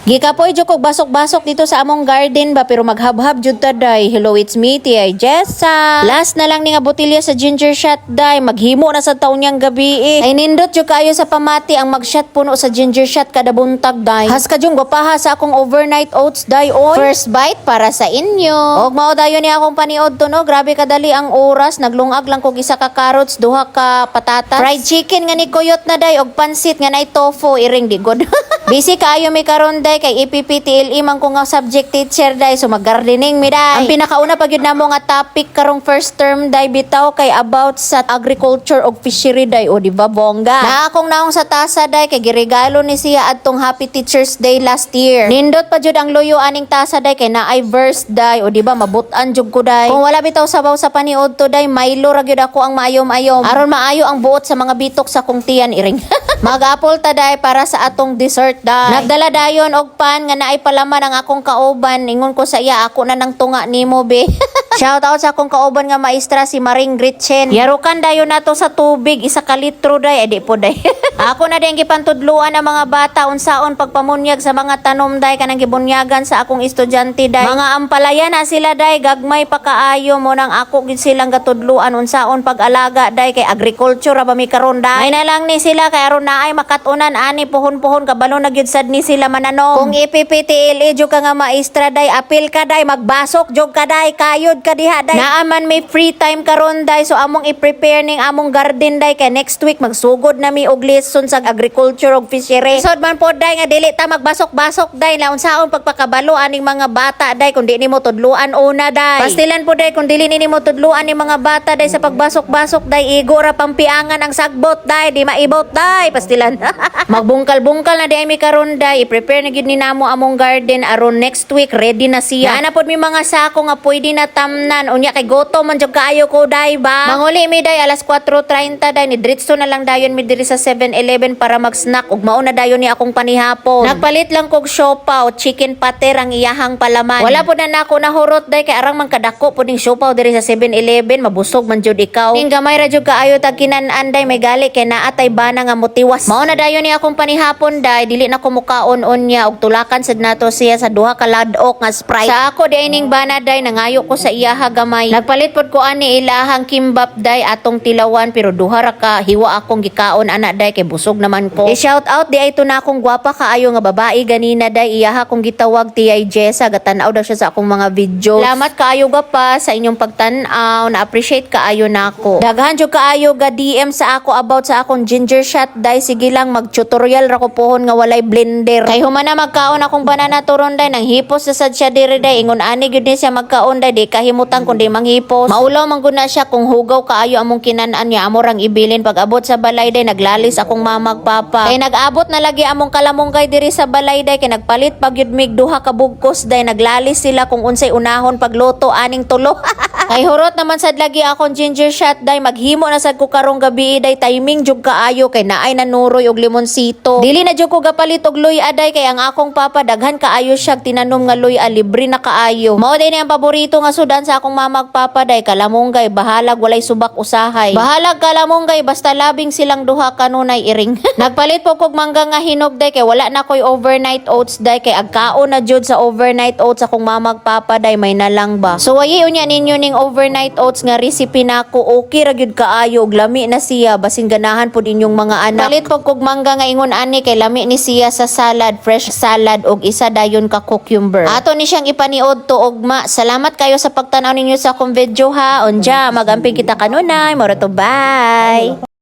Gikapoy jud kog basok-basok dito sa among garden ba pero maghabhab jud ta day. Hello, it's me, Tia Jessa. Last na lang ni nga botelya sa ginger shot day. Maghimo na sa taon niyang gabi Ay nindot jud kayo sa pamati ang mag-shot puno sa ginger shot kada buntag day. Has ka jung gopaha sa akong overnight oats day oy. First bite para sa inyo. Og mao dayon ni akong paniod to no. Grabe kadali ang oras. Naglungag lang kog isa ka carrots, duha ka patatas. Fried chicken nga ni Koyot na day og pansit nga nay tofu iring di god. Busy kaayo mi karon day kay EPPTLE man ko nga subject teacher day so mag-gardening mi day. Ang pinakauna pag yun namo nga topic karong first term day bitaw kay about sa agriculture og fishery day o di ba bongga. Na akong naong sa tasa day kay giregalo ni siya adtong Happy Teachers Day last year. Nindot pa jud ang loyo aning tasa day kay naay verse day o di ba mabut-an jud ko day. Kung wala bitaw sabaw sa paniod to day Milo ra gyud ako ang maayom-ayom. Aron maayo ang buot sa mga bitok sa kong tiyan iring. Mag-apple ta day para sa atong dessert day. Nagdala dayon og pan nga naay palaman ang akong kauban. Ingon ko sa iya ako na nang tunga nimo be. Shout out sa akong kauban nga maestra si Maring Gretchen. Yarukan dayon nato sa tubig isa ka litro day edi po day. Ako na din gipantudluan ang mga bata unsaon pagpamunyag sa mga tanom day kanang gibunyagan sa akong estudyante day. Mga ampalaya na sila day gagmay pa kaayo mo nang ako gid silang gatudluan unsaon pag-alaga day kay agriculture ra ba mi karon day. May na lang ni sila kay aron naay makatunan ani puhon-puhon kabalo na gyud sad ni sila mananom. Kung EPPTLE jud ka nga maestra day apil ka day magbasok jud ka day kayod ka diha day. Naaman may free time karon day so among i-prepare ning among garden day kay next week magsugod na mi og lesson sa agriculture og fishery. Sod man pod day nga dili ta magbasok-basok day laon saon pagpakabalo aning mga bata day kun di nimo tudluan una day. Pastilan pod day kun dili nimo tudluan ning mga bata day sa pagbasok-basok day igo ra pampiangan ang sagbot day di maibot day pastilan. Magbungkal-bungkal na day mi karon day i-prepare na gid ni namo among garden aron next week ready na siya. Ana pod mi mga sako nga pwede na tamnan unya kay goto man jud kaayo ko day ba. Manguli mi day alas 4:30 day ni diretso na lang dayon mi diri sa 7-Eleven para mag-snack ug mao na dayon ni akong panihapon. Nagpalit lang kog siopaw, chicken pater ang iyahang palaman. Wala pod na nako nahurot day kay arang man kadako pod ning siopaw diri sa 7-Eleven mabusog man jud ikaw. Ning gamay ra jud kaayo tag kinan-an day may gali kay naatay bana nga motiwas. Mao na dayon ni akong panihapon day dili na ko mukaon-on niya og tulakan sad nato siya sa duha ka ladok nga Sprite. Sa ako day ning bana day nangayo ko sa iyaha gamay. Nagpalit pod ko ani ilahang kimbap day atong tilawan pero duha ra ka hiwa akong gikaon ana day kay busog naman ko. I-shout out di ay to na akong gwapa kaayo nga babae ganina day iyaha kong gitawag Tia Jessa gatan-aw daw siya sa akong mga video. Salamat kaayo gapa sa inyong pagtan-aw na appreciate kaayo nako. Daghan jud kaayo ga DM sa ako about sa akong ginger shot day sige lang mag-tutorial ra ko pohon nga walay blender. Kay humana magkaon akong banana turon day nang hipos sa sad siya diri day ingon ani gyud ni siya magkaon day di kahimutan kundi manghipos. Maulaw man gud na siya kung hugaw kaayo among kinan-an niya amo rang ibilin pag abot sa balay day naglalis akong mamag papa. Kay nag-abot na lagi among kalamonggay diri sa balay day kay nagpalit pag yud mig duha ka bugkos day naglalis sila kung unsay unahon pagluto aning tulo. Kay hurot naman sad lagi akong ginger shot day maghimo na sad ko karong gabi day timing jud kaayo kay naay nanuroy og limonsito. Dili na jud ko gapalit og luya day kay ang akong papa daghan kaayo siya tinanom nga luya libre na kaayo. Mao day ang paborito nga sudan sa akong mamag papa day kalamonggay bahalag walay subak usahay. Bahalag kalamonggay basta labing silang duha kanunay iring. Nagpalit po kog mangga nga hinog day kay wala na koy overnight oats day kay agkaon na jud sa overnight oats akong mamag papa day may nalang ba. So wayi unya ninyo ning overnight oats nga recipe nako okay ra gyud kaayo og lami na siya basing ganahan pud inyong mga anak. Palit po kog mangga nga ingon ani kay lami ni siya sa salad, fresh salad og isa dayon ka cucumber. Ato ni siyang ipaniod to ugma. Salamat kayo sa pagtanaw ninyo sa akong video ha. Unja magamping kita kanunay. Moro to bye.